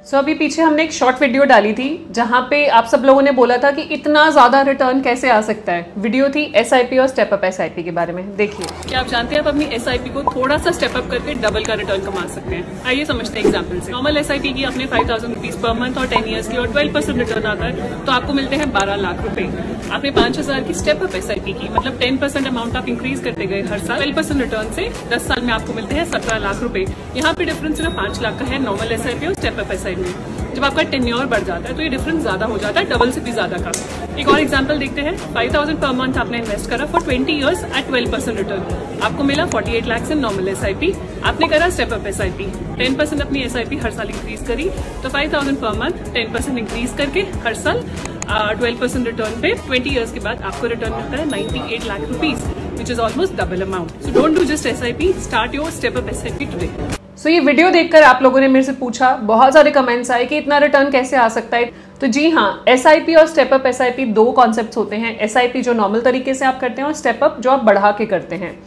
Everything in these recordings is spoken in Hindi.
सो अभी पीछे हमने एक शॉर्ट वीडियो डाली थी जहां पे आप सब लोगों ने बोला था कि इतना ज़्यादा रिटर्न कैसे आ सकता है। वीडियो थी SIP और स्टेप अप SIP के बारे में। देखिए, क्या आप जानते हैं आप अपनी SIP को थोड़ा सा स्टेप अप करके डबल का रिटर्न कमा सकते हैं। आइए समझते हैं एग्जाम्पल से। नॉर्मल SIP की आपने 5000 रुपीज पर मंथ और 10 ईयर्स की और 12% रिटर्न आता है तो आपको मिलते हैं 12 लाख रुपए। आपने 5000 की स्टेप अप SIP की, मतलब 10% अमाउंट आप इंक्रीज करते गए हर साल, 12% रिटर्न से 10 साल में आपको मिलते हैं 17 लाख रुपए। यहाँ पे डिफरेंस सिर्फ 5 लाख का है नॉर्मल SIP और स्टेप अप SIP में। जब आपका टेन्योर बढ़ जाता है तो ये डिफरेंस ज्यादा हो जाता है, डबल से भी ज्यादा का। एक और एग्जांपल देखते हैं। 5000 पर मंथ आपने इन्वेस्ट करा फॉर 20 इयर्स एट 12% रिटर्न, आपको मिला 48 लाख इन नॉर्मल SIP। आपने करा स्टेप अप SIP, 10% अपनी SIP हर साल इंक्रीज करी, तो 5000 पर मंथ 10% इंक्रीज करके हर साल 12% रिटर्न पे 20 इयर्स के बाद आपको रिटर्न मिलता है 98 lakh rupees, which is almost double amount. So don't do just SIP, start your step up SIP today. सो ये वीडियो देखकर आप लोगों ने मेरे से पूछा, बहुत सारे कमेंट्स आए कि इतना रिटर्न कैसे आ सकता है। तो जी हाँ, SIP और स्टेप अप SIP दो कॉन्सेप्ट्स होते हैं। SIP जो नॉर्मल तरीके से आप करते हैं और स्टेप अप जो आप बढ़ा के करते हैं।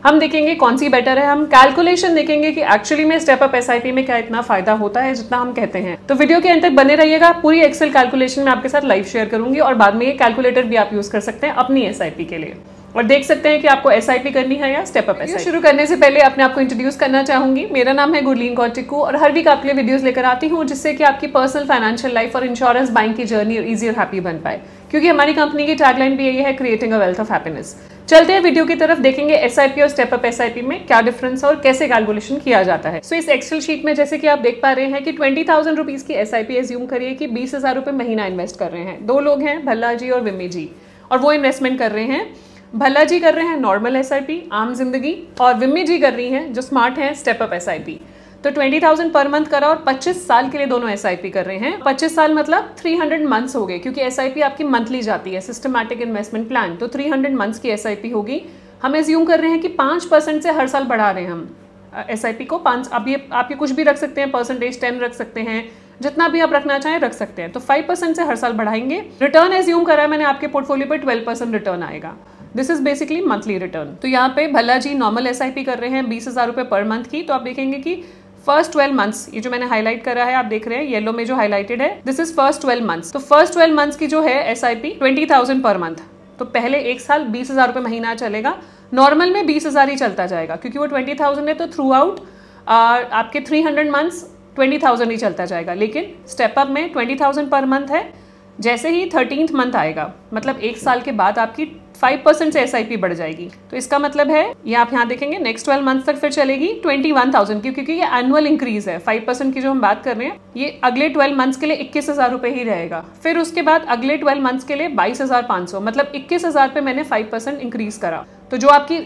हम देखेंगे कौन सी बेटर है, हम कैलकुलेशन देखेंगे कि एक्चुअली में स्टेप अप SIP में क्या इतना फायदा होता है जितना हम कहते हैं। तो वीडियो के अंत तक बने रहिएगा। पूरी एक्सेल कैलकुलेशन में आपके साथ लाइव शेयर करूंगी और बाद में ये कैलकुलेटर भी आप यूज कर सकते हैं अपनी SIP के लिए और देख सकते हैं कि आपको SIP करनी है या स्टेप अप SIP। शुरू करने से पहले अपने आपको इंट्रोड्यूस करना चाहूंगी। मेरा नाम है गुरलीन कौटिकू और हर वीक आपके लिए वीडियोस लेकर आती हूँ जिससे कि आपकी पर्सनल फाइनेंशियल लाइफ और इंश्योरेंस बाइंग की जर्नी ईजी और हैप्पी बन पाए, क्योंकि हमारी कंपनी की टैगलाइन भी यही है, creating a wealth of happiness. चलते हैं वीडियो की तरफ, देखेंगे SIP और स्टेप अप SIP में क्या डिफरेंस और कैसे कैलकुलेशन किया जाता है। सो इस एक्सेल शीट में जैसे कि आप देख पा रहे हैं कि 20,000 रुपीज की SIP एज्यूम करिए कि 20,000 रुपए महीना इन्वेस्ट कर रहे हैं। दो लोग हैं, भल्ला जी और विम्मी जी, और वो इन्वेस्टमेंट कर रहे हैं। भल्ला जी कर रहे हैं नॉर्मल SIP आम जिंदगी, और विम्मी जी कर रही हैं जो स्मार्ट हैं स्टेप अप SIP। तो 20,000 पर मंथ करा और 25 साल के लिए दोनों SIP कर रहे हैं। 25 साल मतलब 300 मंथ्स हो गए, क्योंकि SIP आपकी मंथली जाती है, सिस्टमैटिक इन्वेस्टमेंट प्लान। तो 300 मंथ्स की SIP होगी। हम एज्यूम कर रहे हैं कि 5% से हर साल बढ़ा रहे हैं हम SIP को। 5 अब ये आप ये कुछ भी रख सकते हैं, परसेंटेज 10 रख सकते हैं, जितना भी आप रखना चाहें रख सकते हैं। तो 5% से हर साल बढ़ाएंगे। रिटर्न एज्यूम करा है मैंने आपके पोर्टफोलियो पर 12% रिटर्न आएगा। This is basically monthly return. तो यहाँ पे भल्ला जी नॉर्मल SIP कर रहे हैं 20,000 रुपए पर मंथ की। तो आप देखेंगे कि फर्स्ट 12 मंथ्स, ये जो मैंने हाईलाइट करा है आप देख रहे हैं येलो में जो हाईलाइटेड है, दिस इज फर्स्ट 12 मंथ्स। तो फर्स्ट 12 मंथ्स की जो है SIP 20,000 पर मंथ। तो पहले एक साल 20,000 रुपए महीना चलेगा। नॉर्मल में 20,000 ही चलता जाएगा, क्योंकि वो 20,000 है तो थ्रू आउट आपके 300 मंथ्स 20,000 ही चलता जाएगा। लेकिन स्टेप अप में 20,000 पर मंथ है। जैसे ही 13th मंथ आएगा, मतलब एक साल के बाद आपकी 5% से SIP बढ़ जाएगी। तो इसका मतलब है, ये आप यहाँ देखेंगे नेक्स्ट 12 मंथ तक फिर चलेगी 21,000 की, क्योंकि ये एनुअल इंक्रीज है। 5% की जो हम बात कर रहे हैं ये अगले 12 मंथ्स के लिए 21,000 रुपए ही रहेगा। फिर उसके बाद अगले 12 मंथ्स के लिए 22,500, मतलब 21,000 पे मैंने 5% इंक्रीज करा। तो जो आपकी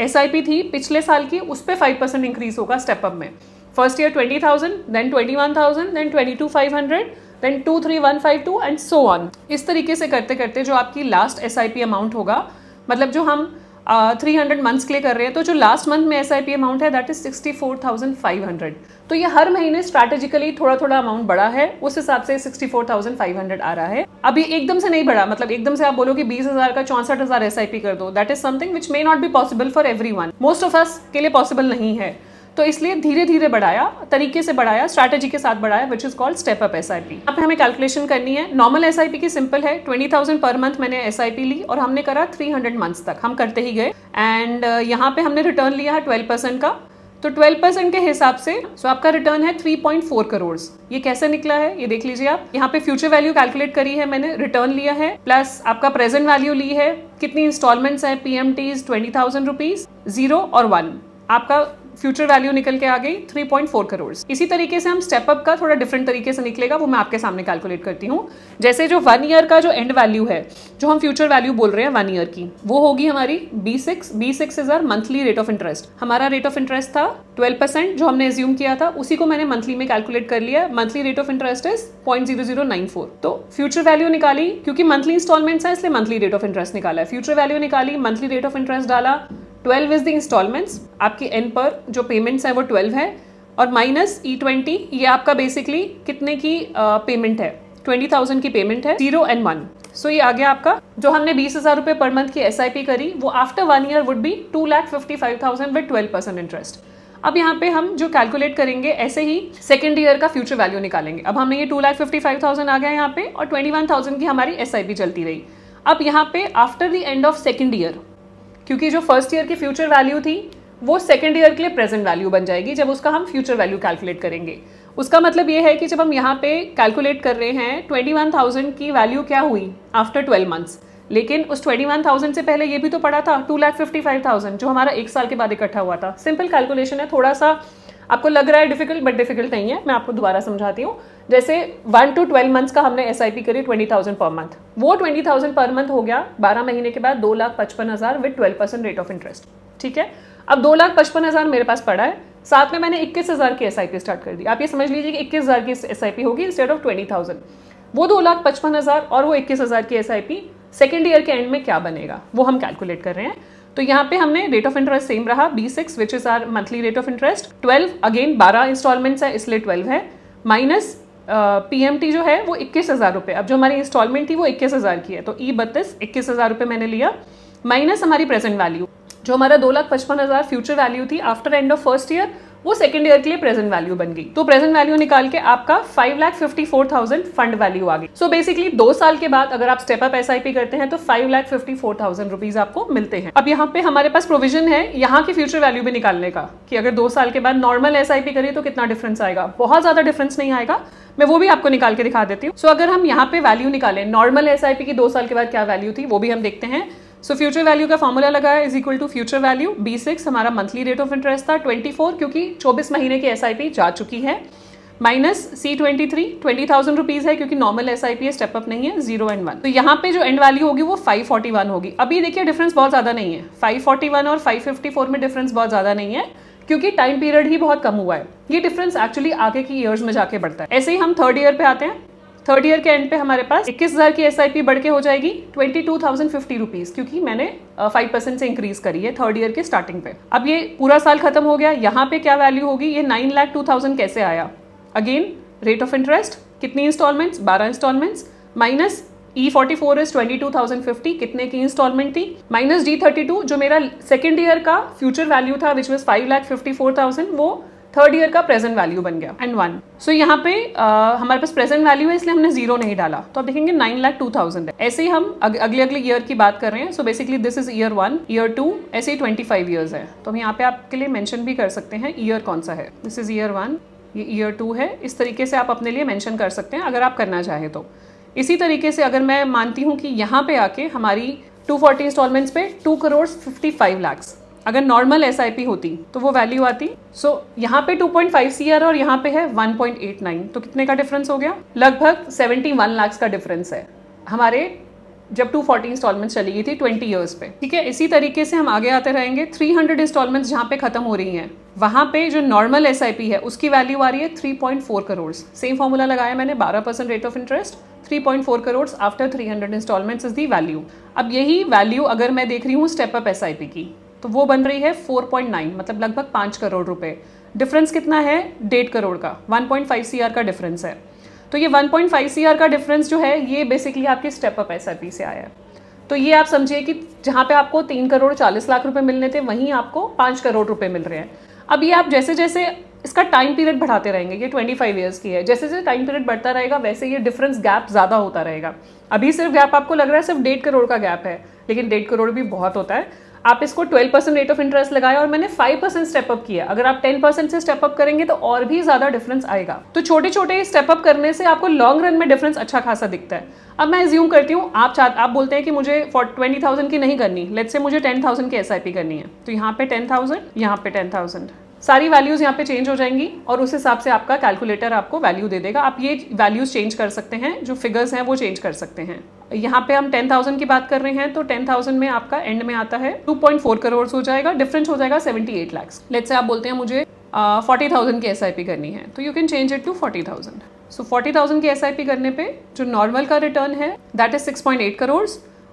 SIP थी पिछले साल की, उस पर 5% इंक्रीज होगा स्टेप अप में। First year 20,000, then 21,000, then 22,500, then 23,152 and so on. इस तरीके से करते करते जो आपकी लास्ट SIP अमाउंट होगा, मतलब जो हम 300 मंथ्स के लिए कर रहे हैं, तो जो लास्ट मंथ में SIP अमाउंट है दैट इज 64,500। तो ये हर महीने स्ट्रैटेजिकली थोड़ा थोड़ा अमाउंट बढ़ा है, उस हिसाब से 64,500 आ रहा है। अभी एकदम से नहीं बढ़ा, मतलब एकदम से आप बोलो कि 20,000 का 64,000 SIP कर दो, that is something which may not be possible for everyone. Most of us के लिए पॉसिबल नहीं है। तो इसलिए धीरे धीरे बढ़ाया, तरीके से बढ़ाया, स्ट्रैटेजी के साथ बढ़ाया, which is called step up SIP। यहाँ पे हमें कैलकुलेशन करनी है। नॉर्मल SIP की सिंपल है, 20,000 पर मंथ मैंने SIP ली और हमने करा 300 मंथ्स तक, हम करते ही गए। एंड यहाँ पे हमने रिटर्न लिया है 12% का। तो 12% के हिसाब से सो आपका रिटर्न है 3.4 करोड़। ये कैसे निकला है ये देख लीजिए आप। यहाँ पे फ्यूचर वैल्यू कैलकुलेट करी है मैंने, रिटर्न लिया है, प्लस आपका प्रेजेंट वैल्यू ली है, कितनी इंस्टॉलमेंट्स है, PMTs 20,000 रुपीज, 0 और 1, आपका फ्यूचर वैल्यू निकल के आ गई 3.4 करोड़। इसी तरीके से हम स्टेप अप का थोड़ा डिफरेंट तरीके से निकलेगा, वो मैं आपके सामने कैलकुलेट करती हूँ। जैसे जो 1 ईयर का जो एंड वैल्यू है, जो हम फ्यूचर वैल्यू बोल रहे हैं 1 ईयर की, वो होगी हमारी B6 is our monthly rate of interest. हमारा रेट ऑफ इंटरेस्ट था 12% जो हमने एज्यूम किया था, उसी को मैंने मंथली में कैलकुलेट कर लिया। Monthly rate of interest is 0.0094। तो फ्यूचर वैल्यू निकाली, क्योंकि मंथली इंस्टॉलमेंट्स है इसलिए मंथली रेट ऑफ इंटरेस्ट निकाला है। फ्यूचर वैल्यू निकाली, मंथली रेट ऑफ इंटरेस्ट डाला, 12 इज द इंस्टॉलमेंट्स, आपकी एन पर जो पेमेंट्स है वो 12 है, और माइनस E20, ये आपका बेसिकली कितने की पेमेंट है, 20,000 की पेमेंट है, 0 and 1। सो ये आ गया आपका, जो हमने 20,000 रुपए पर मंथ की SIP करी, वो after 1 year would be 2,55,000 with 12% interest. अब यहाँ पे हम जो कैलकुलेट करेंगे ऐसे ही सेकेंड ईयर का फ्यूचर वैल्यू निकालेंगे। अब हमने ये 2,55,000 आ गया यहाँ पे और 21,000 की हमारी SIP चलती रही। अब यहाँ पे after the end of second year, क्योंकि जो फर्स्ट ईयर की फ्यूचर वैल्यू थी वो सेकेंड ईयर के लिए प्रेजेंट वैल्यू बन जाएगी जब उसका हम फ्यूचर वैल्यू कैलकुलेट करेंगे। उसका मतलब ये है कि जब हम यहाँ पे कैलकुलेट कर रहे हैं 21,000 की वैल्यू क्या हुई आफ्टर 12 मंथ्स, लेकिन उस 21,000 से पहले ये भी तो पड़ा था 2,55,000 जो हमारा एक साल के बाद इकट्ठा हुआ था। सिंपल कैलकुलेशन है, थोड़ा सा आपको लग रहा है डिफिकल्ट, बट डिफिकल्ट नहीं है। मैं आपको दोबारा समझाती हूँ। जैसे 1 to 12 मंथ्स का हमने SIP करी 20,000 पर मंथ, वो 20,000 पर मंथ हो गया 12 महीने के बाद 2,55,000 विद 12% रेट ऑफ इंटरेस्ट। ठीक है, अब 2,55,000 मेरे पास पड़ा है, साथ में मैंने 21,000 की SIP स्टार्ट कर दी। आप ये समझ लीजिए कि 21,000 की SIP होगी इंस्टेड ऑफ 20,000। वो 2,55,000 और वो 21,000 की SIP सेकेंड ईयर के एंड में क्या बनेगा वो हम कैलकुलेट कर रहे हैं। तो यहाँ पे हमने रेट ऑफ इंटरेस्ट सेम रहा B6 which is our monthly rate of interest, 12 again 12 instalments है इसलिए 12 है, माइनस PMT जो है वो 21,000 रुपये। अब जो हमारी इंस्टॉलमेंट थी वो 21,000 की है, तो E32 21,000 रुपये मैंने लिया, माइनस हमारी प्रेजेंट वैल्यू जो हमारा 2,55,000 फ्यूचर वैल्यू थी after end of first year, वो सेकंड ईयर के लिए प्रेजेंट वैल्यू बन गई। तो प्रेजेंट वैल्यू निकाल के आपका 5,54,000 फंड वैल्यू आ गई। सो बेसिकली 2 साल के बाद अगर आप स्टेप अप SIP करते हैं तो 5,54,000 रुपीज आपको मिलते हैं। अब यहाँ पे हमारे पास प्रोविजन है यहाँ की फ्यूचर वैल्यू भी निकालने का कि अगर 2 साल के बाद नॉर्मल SIP करिए तो कितना डिफरेंस आएगा। बहुत ज्यादा डिफरेंस नहीं आएगा, मैं वो भी आपको निकाल के दिखा देती हूँ। सो अगर हम यहाँ पे वैल्यू निकालें नॉर्मल SIP की 2 साल के बाद क्या वैल्यू थी वो भी हम देखते हैं। सो फ्यूचर वैल्यू का फॉर्मूला लगाया is equal to future value B6 हमारा मंथली रेट ऑफ इंटरेस्ट था 24 क्योंकि 24 महीने की SIP जा चुकी है, माइनस C23 20,000 रुपीज है क्योंकि नॉर्मल SIP है, स्टेप अप नहीं है, 0 and 1। तो यहाँ पे जो एंड वैल्यू होगी वो 541 होगी। अभी देखिए डिफरेंस बहुत ज्यादा नहीं है, 541 और 554 में डिफरेंस बहुत ज्यादा नहीं है क्योंकि टाइम पीरियड ही बहुत कम हुआ है। ये डिफरेंस एक्चुअली आगे की ईयर्स में जाके बढ़ता है। ऐसे ही हम थर्ड ईयर पे आते हैं। थर्ड ईयर के एंड पे हमारे पास 21,000 की SIP बढ़ के हो जाएगी 22,050 रुपीज क्योंकि मैंने 5% से इंक्रीज करी है थर्ड ईयर के स्टार्टिंग पे। अब ये पूरा साल खत्म हो गया, यहाँ पे क्या वैल्यू होगी, ये 9,02,000 कैसे आया। अगेन रेट ऑफ इंटरेस्ट कितनी instalments, 12 instalments, minus E44 is 22,050 कितने की इंस्टॉलमेंट थी, माइनस D32 जो मेरा सेकेंड ईयर का फ्यूचर वैल्यू था विच वॉज 5,54,000 वो थर्ड ईयर का प्रेजेंट वैल्यू बन गया एंड 1। सो यहाँ पे हमारे पास प्रेजेंट वैल्यू है इसलिए हमने 0 नहीं डाला, तो आप देखेंगे 9,02,000 है। ऐसे ही हम अगले ईयर की बात कर रहे हैं। So basically this is year 1, year 2, ऐसे ही 25 ईयर्स है। तो हम यहाँ पे आपके लिए मेंशन भी कर सकते हैं ईयर कौन सा है। दिस इज ईयर 1, ये ईयर 2 है। इस तरीके से आप अपने लिए मेंशन कर सकते हैं अगर आप करना चाहें तो। इसी तरीके से अगर मैं मानती हूँ कि यहाँ पे आके हमारी 240 इंस्टॉलमेंट्स पे 2,55 लाख अगर नॉर्मल SIP होती तो वो वैल्यू आती। सो यहाँ पे 2.5 CR और यहाँ पे है 1.89, तो कितने का डिफरेंस हो गया, लगभग 71 लाख का डिफरेंस है हमारे जब 240 इंस्टॉलमेंट्स चली गई थी 20 ईयर्स पे। ठीक है, इसी तरीके से हम आगे आते रहेंगे। 300 इंस्टॉलमेंट्स जहाँ पे खत्म हो रही हैं वहाँ पे जो नॉर्मल SIP है उसकी वैल्यू आ रही है 3.4 करोड़। सेम फॉर्मूला लगाया मैंने, 12% rate of interest, 3.4 crore after 300 instalments is the value. अब यही वैल्यू अगर मैं देख रही हूँ स्टेप अप SIP की तो वो बन रही है 4.9, मतलब लगभग 5 करोड़ रुपए। डिफरेंस कितना है, 1.5 करोड़ का, 1.5 CR का डिफरेंस है। तो ये 1.5 CR का डिफरेंस जो है ये बेसिकली आपकी स्टेप अप SIP से आया है। तो ये आप समझिए कि जहाँ पे आपको 3 करोड़ 40 लाख रुपए मिलने थे वहीं आपको 5 करोड़ रुपए मिल रहे हैं। अब ये आप जैसे जैसे इसका टाइम पीरियड बढ़ाते रहेंगे, ये 25 ईयर्स की है, जैसे जैसे टाइम पीरियड बढ़ता रहेगा वैसे ये डिफरेंस गैप ज़्यादा होता रहेगा। अभी सिर्फ गैप आपको लग रहा है सिर्फ 1.5 करोड़ का गैप है, लेकिन 1.5 करोड़ भी बहुत होता है। आप इसको 12% रेट ऑफ इंटरेस्ट लगाया और मैंने 5% स्टेप अप किया। अगर आप 10% से स्टेप अप करेंगे तो और भी ज्यादा डिफरेंस आएगा। तो छोटे छोटे स्टेप अप करने से आपको लॉन्ग रन में डिफरेंस अच्छा खासा दिखता है। अब मैं एज्यूम करती हूँ आप बोलते हैं कि मुझे 20,000 की नहीं करनी, लेट्स से मुझे 10,000 की SIP करनी है, तो यहाँ पे 10,000, यहाँ पे 10,000, सारी वैल्यूज यहाँ पे चेंज हो जाएंगी और उस हिसाब से आपका कैलकुलेटर आपको वैल्यू दे देगा। आप ये वैल्यूज चेंज कर सकते हैं, जो फिगर्स हैं वो चेंज कर सकते हैं। यहाँ पे हम 10,000 की बात कर रहे हैं तो 10,000 में आपका एंड में आता है 2.4 करोड़ हो जाएगा, डिफरेंस हो जाएगा 78 लाख। लेट्स से आप बोलते हैं मुझे 40,000 की SIP करनी है, तो you can change it to 40,000। So 40,000 की SIP करने पे जो नॉर्मल का रिटर्न है दैट इज 6.8 करोड़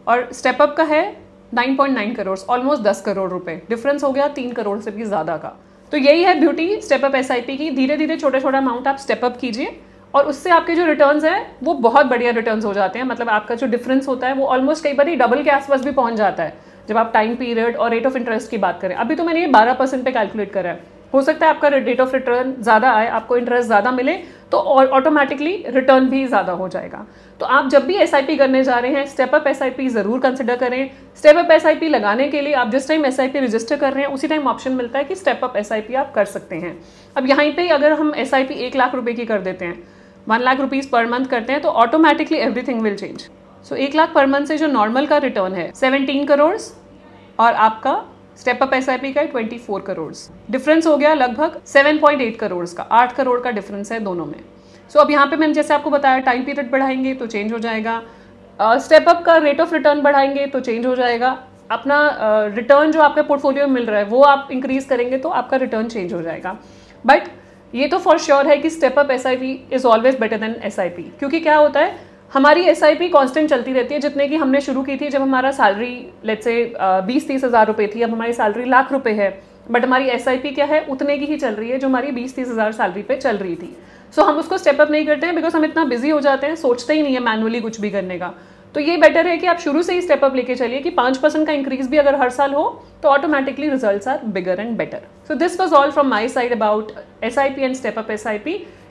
और स्टेप अप का है 9.9 करोड़, ऑलमोस्ट 10 करोड़ रुपए डिफरेंस हो गया, 3 करोड़ से भी ज्यादा का। तो यही है ब्यूटी स्टेप अप SIP की। धीरे धीरे छोटा छोटा अमाउंट आप स्टेप अप कीजिए और उससे आपके जो रिटर्न्स हैं वो बहुत बढ़िया रिटर्न्स हो जाते हैं। मतलब आपका जो डिफरेंस होता है वो ऑलमोस्ट कई बार डबल के आसपास भी पहुंच जाता है जब आप टाइम पीरियड और रेट ऑफ इंटरेस्ट की बात करें। अभी तो मैंने ये 12% पे कैलकुलेट करा है, हो सकता है आपका रेट ऑफ रिटर्न ज़्यादा आए, आपको इंटरेस्ट ज़्यादा मिले, तो ऑटोमेटिकली रिटर्न भी ज़्यादा हो जाएगा। तो आप जब भी SIP करने जा रहे हैं, स्टेप अप SIP ज़रूर कंसिडर करें। स्टेप अप SIP लगाने के लिए आप जिस टाइम SIP रजिस्टर कर रहे हैं उसी टाइम ऑप्शन मिलता है कि स्टेप अप SIP आप कर सकते हैं। अब यहाँ पे अगर हम SIP 1 लाख रुपए की कर देते हैं, 1 लाख रुपीज़ पर मंथ करते हैं, तो automatically everything will change. So 1 lakh per month से जो नॉर्मल का रिटर्न है 17 करोड़ और आपका स्टेप अप SIP का 24 करोड़, डिफरेंस हो गया लगभग 7.8 करोड़ का, 8 करोड़ का डिफरेंस है दोनों में। सो अब यहाँ पे मैंने जैसे आपको बताया टाइम पीरियड बढ़ाएंगे तो चेंज हो जाएगा, स्टेप अप का रेट ऑफ रिटर्न बढ़ाएंगे तो चेंज हो जाएगा, अपना रिटर्न जो आपके पोर्टफोलियो में मिल रहा है वो आप इंक्रीज करेंगे तो आपका रिटर्न चेंज हो जाएगा। बट ये तो फॉर श्योर है कि step up SIP is always better than SIP, क्योंकि क्या होता है हमारी SIP कांस्टेंट चलती रहती है। जितने की हमने शुरू की थी जब हमारा सैलरी लेट्स से 20-30 हज़ार रुपये थी, अब हमारी सैलरी लाख रुपए है, बट हमारी SIP क्या है उतने की ही चल रही है जो हमारी 20-30 हज़ार सैलरी पे चल रही थी। सो हम उसको स्टेप अप नहीं करते हैं बिकॉज हम इतना बिजी हो जाते हैं, सोचते ही नहीं है मैनुअली कुछ भी करने का। तो ये बेटर है कि आप शुरू से ही स्टेप अप लेके चलिए कि 5% का इंक्रीज भी अगर हर साल हो तो automatically results are bigger and better. So this was all from my side about SIP and step up SIP।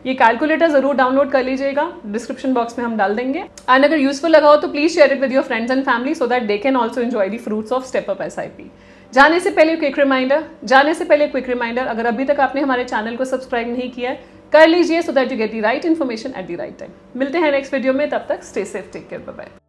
ये कैलकुलेटर जरूर डाउनलोड कर लीजिएगा, डिस्क्रिप्शन बॉक्स में हम डाल देंगे। एंड अगर यूजफुल लगा हो तो please share it with your friends and family so that they can also enjoy the fruits of step up SIP। जाने से पहले क्विक रिमाइंडर, अगर अभी तक आपने हमारे चैनल को सब्सक्राइब नहीं किया है कर लीजिए so that you get the right information at the right time. मिलते हैं नेक्स्ट वीडियो में, तब तक stay safe, take care, bye bye.